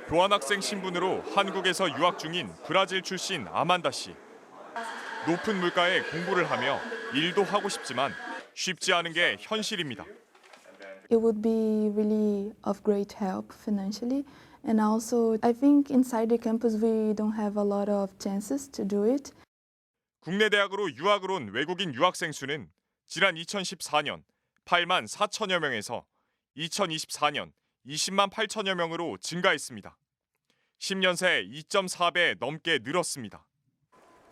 교환학생 신분으로 한국에서 유학 중인 브라질 출신 아만다 씨. 높은 물가에 공부를 하며 일도 하고 싶지만 쉽지 않은 게 현실입니다. It would be really of great help financially. And also, I think inside the campus we don't have a lot of chances to do it. 국내 대학으로 유학을 온 외국인 유학생 수는 지난 2014년 8만 4천여 명에서 2024년 20만 8천여 명으로 증가했습니다. 10년 새 2.4배 넘게 늘었습니다.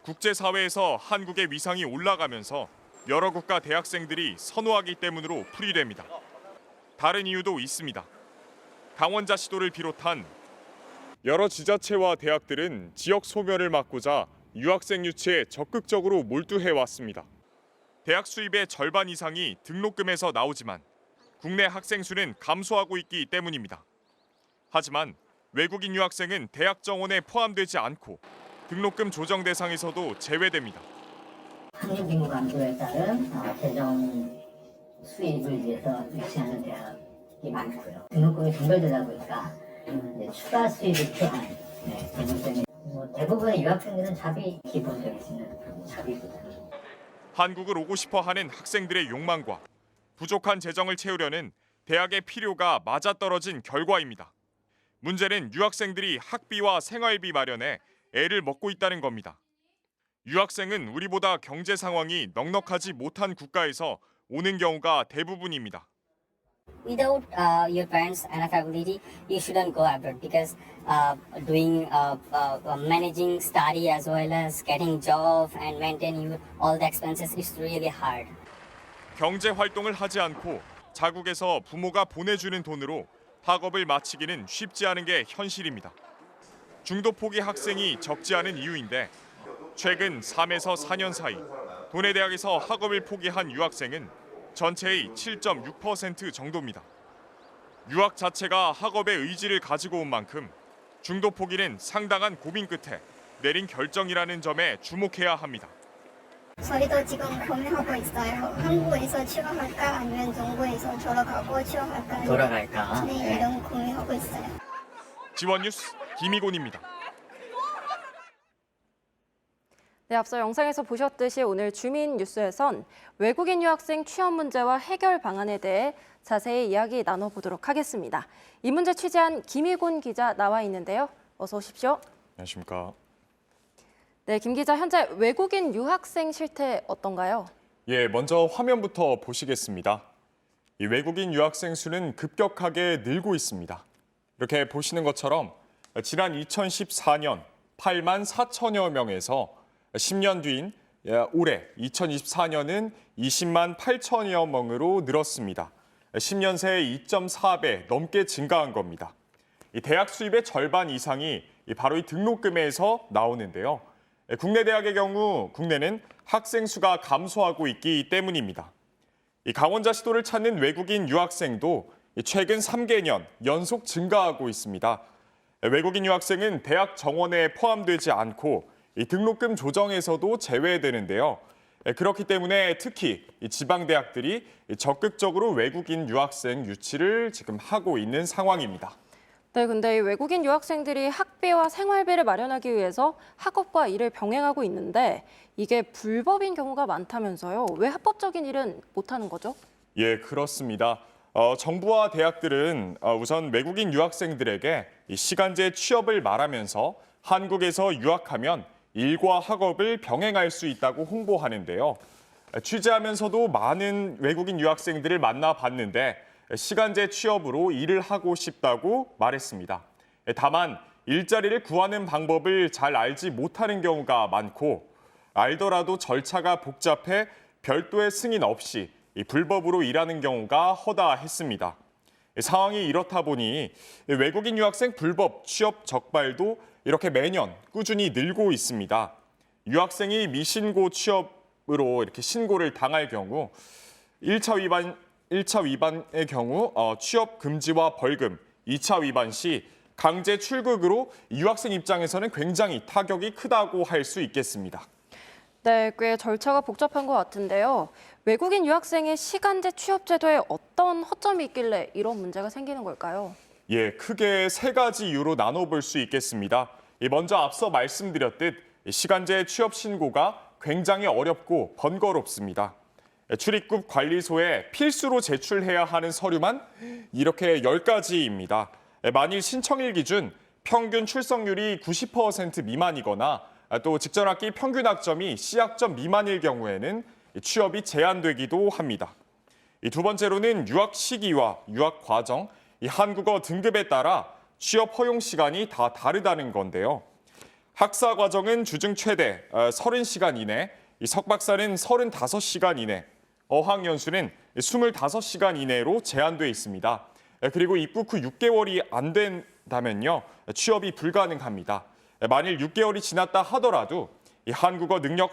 국제사회에서 한국의 위상이 올라가면서 여러 국가 대학생들이 선호하기 때문으로 풀이됩니다. 다른 이유도 있습니다. 강원자 시도를 비롯한 여러 지자체와 대학들은 지역 소멸을 막고자 유학생 유치에 적극적으로 몰두해 왔습니다. 대학 수입의 절반 이상이 등록금에서 나오지만 국내 학생 수는 감소하고 있기 때문입니다. 하지만 외국인 유학생은 대학 정원에 포함되지 않고 등록금 조정 대상에서도 제외됩니다. 학력 인구 감소에 따른 재정 수입을 위해서 유치하는 대학이 많고요. 등록금이 분별되다 보니까 이제 추가 수입이 필요한 그런 때문에 대부분의 유학생들은 잡이 기본적인 잡이거든요. 한국을 오고 싶어 하는 학생들의 욕망과 부족한 재정을 채우려는 대학의 필요가 맞아떨어진 결과입니다. 문제는 유학생들이 학비와 생활비 마련에 애를 먹고 있다는 겁니다. 유학생은 우리보다 경제 상황이 넉넉하지 못한 국가에서 오는 경우가 대부분입니다. Without your parents' enough ability, you shouldn't go abroad because doing managing study as well as getting job and maintaining all the expenses is really hard. 경제 활동을 하지 않고 자국에서 부모가 보내주는 돈으로 학업을 마치기는 쉽지 않은 게 현실입니다. 중도 포기 학생이 적지 않은 이유인데 최근 3에서 4년 사이 도내 대학에서 학업을 포기한 유학생은 전체의 7.6% 정도입니다. 유학 자체가 학업의 의지를 가지고 온 만큼 중도 포기는 상당한 고민 끝에 내린 결정이라는 점에 주목해야 합니다. 저희도 지금 고민하고 있어요. 한국에서 취업할까 아니면 중국에서 돌아갈까? 네, 이런 고민하고 있어요. 지원 뉴스 김희곤입니다. 네, 앞서 영상에서 보셨듯이 오늘 주민 뉴스에선 외국인 유학생 취업 문제와 해결 방안에 대해 자세히 이야기 나눠보도록 하겠습니다. 이 문제 취재한 김희곤 기자 나와 있는데요. 어서 오십시오. 안녕하십니까. 네, 김 기자, 현재 외국인 유학생 실태 어떤가요? 예, 먼저 화면부터 보시겠습니다. 이 외국인 유학생 수는 급격하게 늘고 있습니다. 이렇게 보시는 것처럼 지난 2014년 8만 4천여 명에서 10년 뒤인 올해 2024년은 20만 8천여 명으로 늘었습니다. 10년 새 2.4배 넘게 증가한 겁니다. 이 대학 수입의 절반 이상이 바로 이 등록금에서 나오는데요. 국내 대학의 경우 국내는 학생 수가 감소하고 있기 때문입니다. 이 강원자 시도를 찾는 외국인 유학생도 최근 3개년 연속 증가하고 있습니다. 외국인 유학생은 대학 정원에 포함되지 않고 이 등록금 조정에서도 제외되는데요. 그렇기 때문에 특히 이 지방 대학들이 적극적으로 외국인 유학생 유치를 지금 하고 있는 상황입니다. 네, 근데 이 외국인 유학생들이 학비와 생활비를 마련하기 위해서 학업과 일을 병행하고 있는데 이게 불법인 경우가 많다면서요. 왜 합법적인 일은 못하는 거죠? 예, 그렇습니다. 정부와 대학들은 우선 외국인 유학생들에게 이 시간제 취업을 말하면서 한국에서 유학하면 일과 학업을 병행할 수 있다고 홍보하는데요. 취재하면서도 많은 외국인 유학생들을 만나봤는데 시간제 취업으로 일을 하고 싶다고 말했습니다. 다만 일자리를 구하는 방법을 잘 알지 못하는 경우가 많고 알더라도 절차가 복잡해 별도의 승인 없이 불법으로 일하는 경우가 허다했습니다. 상황이 이렇다 보니 외국인 유학생 불법 취업 적발도 이렇게 매년 꾸준히 늘고 있습니다. 유학생이 미신고 취업으로 이렇게 신고를 당할 경우 1차 위반의 경우 취업 금지와 벌금, 2차 위반 시 강제 출국으로 유학생 입장에서는 굉장히 타격이 크다고 할 수 있겠습니다. 네, 꽤 절차가 복잡한 것 같은데요. 외국인 유학생의 시간제 취업 제도에 어떤 허점이 있길래 이런 문제가 생기는 걸까요? 예, 크게 세 가지 이유로 나눠볼 수 있겠습니다. 먼저 앞서 말씀드렸듯 시간제 취업 신고가 굉장히 어렵고 번거롭습니다. 출입국 관리소에 필수로 제출해야 하는 서류만 이렇게 10가지입니다. 만일 신청일 기준 평균 출석률이 90% 미만이거나 또 직전학기 평균 학점이 C학점 미만일 경우에는 취업이 제한되기도 합니다. 두 번째로는 유학 시기와 유학 과정, 한국어 등급에 따라 취업 허용 시간이 다 다르다는 건데요. 학사 과정은 주중 최대 30시간 이내, 석박사는 35시간 이내, 어학연수는 25시간 이내로 제한돼 있습니다. 그리고 입국 후 6개월이 안 된다면요, 취업이 불가능합니다. 만일 6개월이 지났다 하더라도 이 한국어 능력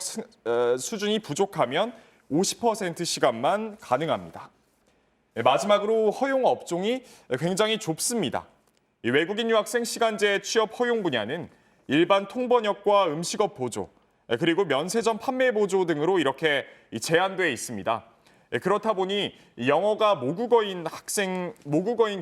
수준이 부족하면 50% 시간만 가능합니다. 마지막으로 허용 업종이 굉장히 좁습니다. 이 외국인 유학생 시간제 취업 허용 분야는 일반 통번역과 음식업 보조, 그리고 면세점 판매 보조 등으로 이렇게 제한돼 있습니다. 그렇다 보니 영어가 모국어인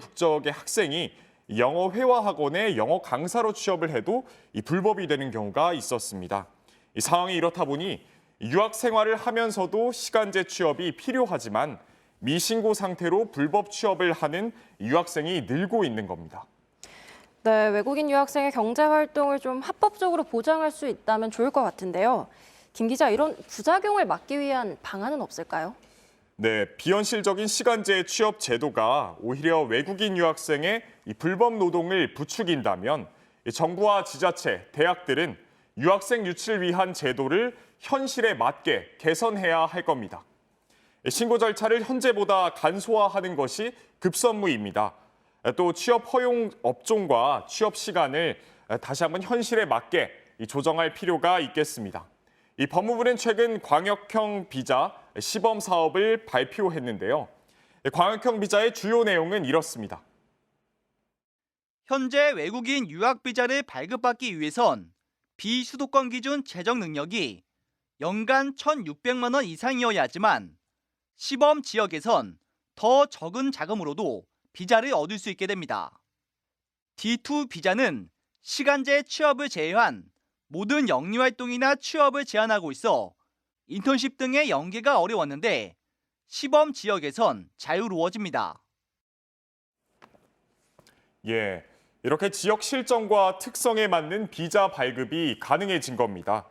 국적의 학생이 영어 회화 학원에 영어 강사로 취업을 해도 불법이 되는 경우가 있었습니다. 이 상황이 이렇다 보니 유학 생활을 하면서도 시간제 취업이 필요하지만 미신고 상태로 불법 취업을 하는 유학생이 늘고 있는 겁니다. 네, 외국인 유학생의 경제 활동을 좀 합법적으로 보장할 수 있다면 좋을 것 같은데요. 김 기자, 이런 부작용을 막기 위한 방안은 없을까요? 네, 비현실적인 시간제 취업 제도가 오히려 외국인 유학생의 이 불법 노동을 부추긴다면 정부와 지자체, 대학들은 유학생 유치를 위한 제도를 현실에 맞게 개선해야 할 겁니다. 신고 절차를 현재보다 간소화하는 것이 급선무입니다. 또 취업 허용 업종과 취업 시간을 다시 한번 현실에 맞게 조정할 필요가 있겠습니다. 이 법무부는 최근 광역형 비자 시범 사업을 발표했는데요. 광역형 비자의 주요 내용은 이렇습니다. 현재 외국인 유학 비자를 발급받기 위해선 비수도권 기준 재정 능력이 연간 1,600만 원 이상이어야 하지만 시범 지역에선 더 적은 자금으로도 비자를 얻을 수 있게 됩니다. D2 비자는 시간제 취업을 제외한 모든 영리활동이나 취업을 제한하고 있어 인턴십 등의 연계가 어려웠는데 시범 지역에선 자유로워집니다. 예, 이렇게 지역 실정과 특성에 맞는 비자 발급이 가능해진 겁니다.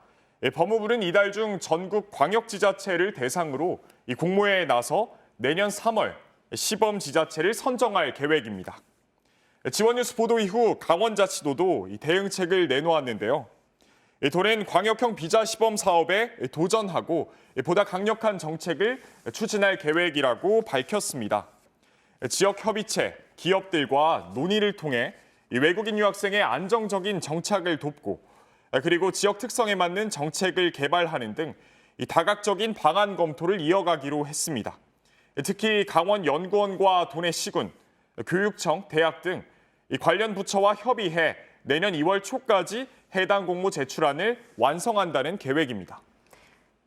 법무부는 이달 중 전국 광역지자체를 대상으로 이 공모에 나서 내년 3월 시범 지자체를 선정할 계획입니다. 지원뉴스 보도 이후 강원자치도도 이 대응책을 내놓았는데요. 도는 광역형 비자 시범 사업에 도전하고 보다 강력한 정책을 추진할 계획이라고 밝혔습니다. 지역 협의체, 기업들과 논의를 통해 외국인 유학생의 안정적인 정착을 돕고 그리고 지역 특성에 맞는 정책을 개발하는 등 다각적인 방안 검토를 이어가기로 했습니다. 특히 강원연구원과 도내 시군, 교육청, 대학 등 관련 부처와 협의해 내년 2월 초까지 해당 공모 제출안을 완성한다는 계획입니다.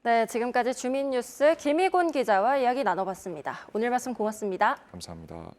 네, 지금까지 주민뉴스 김희곤 기자와 이야기 나눠봤습니다. 오늘 말씀 고맙습니다. 감사합니다.